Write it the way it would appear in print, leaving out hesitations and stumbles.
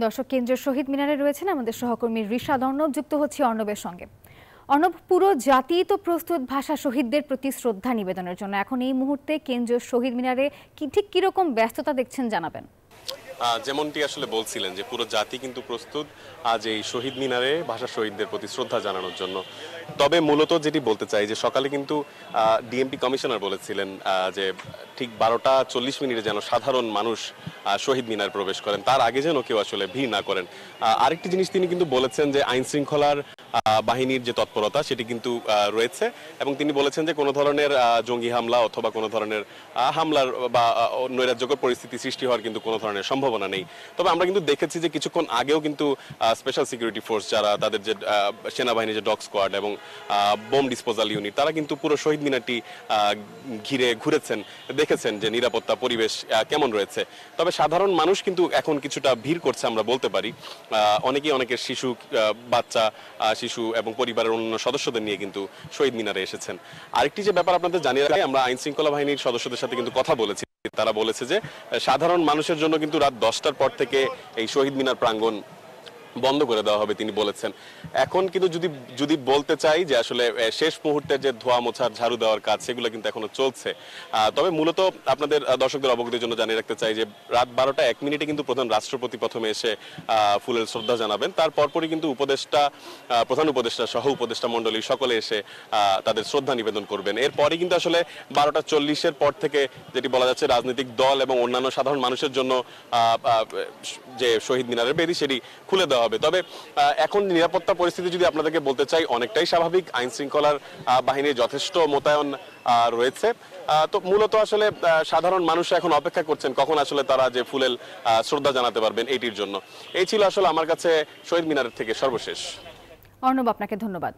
দর্শক, কেন্দ্রীয় শহীদ মিনারে রয়েছেন আমাদের সহকর্মী রিশাদ অর্ণব। যুক্ত হচ্ছে অর্ণবের সঙ্গে। অর্ণব, পুরো জাতি তো প্রস্তুত ভাষা শহীদদের প্রতি শ্রদ্ধা নিবেদনের জন্য। এখন এই মুহূর্তে কেন্দ্রীয় শহীদ মিনারে ঠিক কিরকম ব্যস্ততা দেখছেন জানাবেন। যেমনটি আসলে বলছিলেন যে পুরো জাতি কিন্তু প্রস্তুত আজ এই শহীদ মিনারে ভাষা শহীদদের প্রতি শ্রদ্ধা জানানোর জন্য। তবে মূলত যেটি বলতে চাই যে সকালে কিন্তু ডিএমপি কমিশনার বলেছিলেন যে ঠিক 12:40 যেন সাধারণ মানুষ শহীদ মিনার প্রবেশ করেন, তার আগে যেন কেউ আসলে ভিড় না করেন। আরেকটি জিনিস তিনি কিন্তু বলেছেন যে আইন শৃঙ্খলার বাহিনীর যে তৎপরতা সেটি কিন্তু রয়েছে, এবং তিনি বলেছেন যে কোনো ধরনের জঙ্গি হামলা অথবা কোনো ধরনের হামলার বা নৈরাজ্যকর পরিস্থিতি সৃষ্টি হওয়ার কিন্তু কোনো ধরনের সম্ভাবনা নেই। তবে আমরা কিন্তু দেখেছি যে কিছুক্ষণ আগেও কিন্তু স্পেশাল সিকিউরিটি ফোর্স যারা তাদের যে সেনাবাহিনীর যে ডগ স্কোয়াড এবং বোম ডিসপোজাল ইউনিট, তারা কিন্তু পুরো শহীদ মিনারটি ঘিরে ঘুরেছেন, দেখেছেন যে নিরাপত্তা পরিবেশ কেমন রয়েছে। তবে সাধারণ মানুষ কিন্তু এখন কিছুটা ভিড় করছে আমরা বলতে পারি। অনেকের শিশু, বাচ্চা, শিশু এবং পরিবারের অন্যান্য সদস্যদের নিয়ে কিন্তু শহীদ মিনারে এসেছেন। আরেকটি যে ব্যাপার আপনাদের জানিয়ে রাখি, আমরা আইন শৃঙ্খলা বাহিনীর সদস্যদের সাথে কিন্তু কথা বলেছি। তারা বলেছে যে সাধারণ মানুষের জন্য কিন্তু রাত 10টার পর থেকে এই শহীদ মিনার প্রাঙ্গণ বন্ধ করে দেওয়া হবে তিনি বলেছেন। এখন কিন্তু যদি বলতে চাই যে আসলে শেষ মুহূর্তে যে ধোয়া মোছার ঝাড়ু দেওয়ার কাজ সেগুলো কিন্তু এখনো চলছে। তবে মূলত আপনাদের দর্শকদের অবগতির জন্য জানিয়ে রাখতে চাই যে রাত 12:01 কিন্তু প্রধান রাষ্ট্রপতি প্রথমে এসে ফুলের শ্রদ্ধা জানাবেন। তার পরপরই কিন্তু প্রধান উপদেষ্টা সহ উপদেষ্টা মণ্ডলী সকলে এসে তাদের শ্রদ্ধা নিবেদন করবেন। এরপরে কিন্তু আসলে 12:40 পর থেকে যেটি বলা যাচ্ছে রাজনৈতিক দল এবং অন্যান্য সাধারণ মানুষের জন্য যে শহীদ মিনারের বেদি সেটি খুলে দেওয়া হবে। তবে এখন নিরাপত্তা পরিস্থিতি যদি আপনাদেরকে বলতে চাই অনেকটাই স্বাভাবিক। আইন শৃঙ্খলার বাহিনীর যথেষ্ট মোতায়েন রয়েছে। তো মূলত আসলে সাধারণ মানুষ এখন অপেক্ষা করছেন কখন আসলে তারা যে ফুলেল শ্রদ্ধা জানাতে পারবেন এইটির জন্য। এই ছিল আসলে আমার কাছে শহীদ মিনারের থেকে সর্বশেষ। অর্ণব, আপনাকে ধন্যবাদ।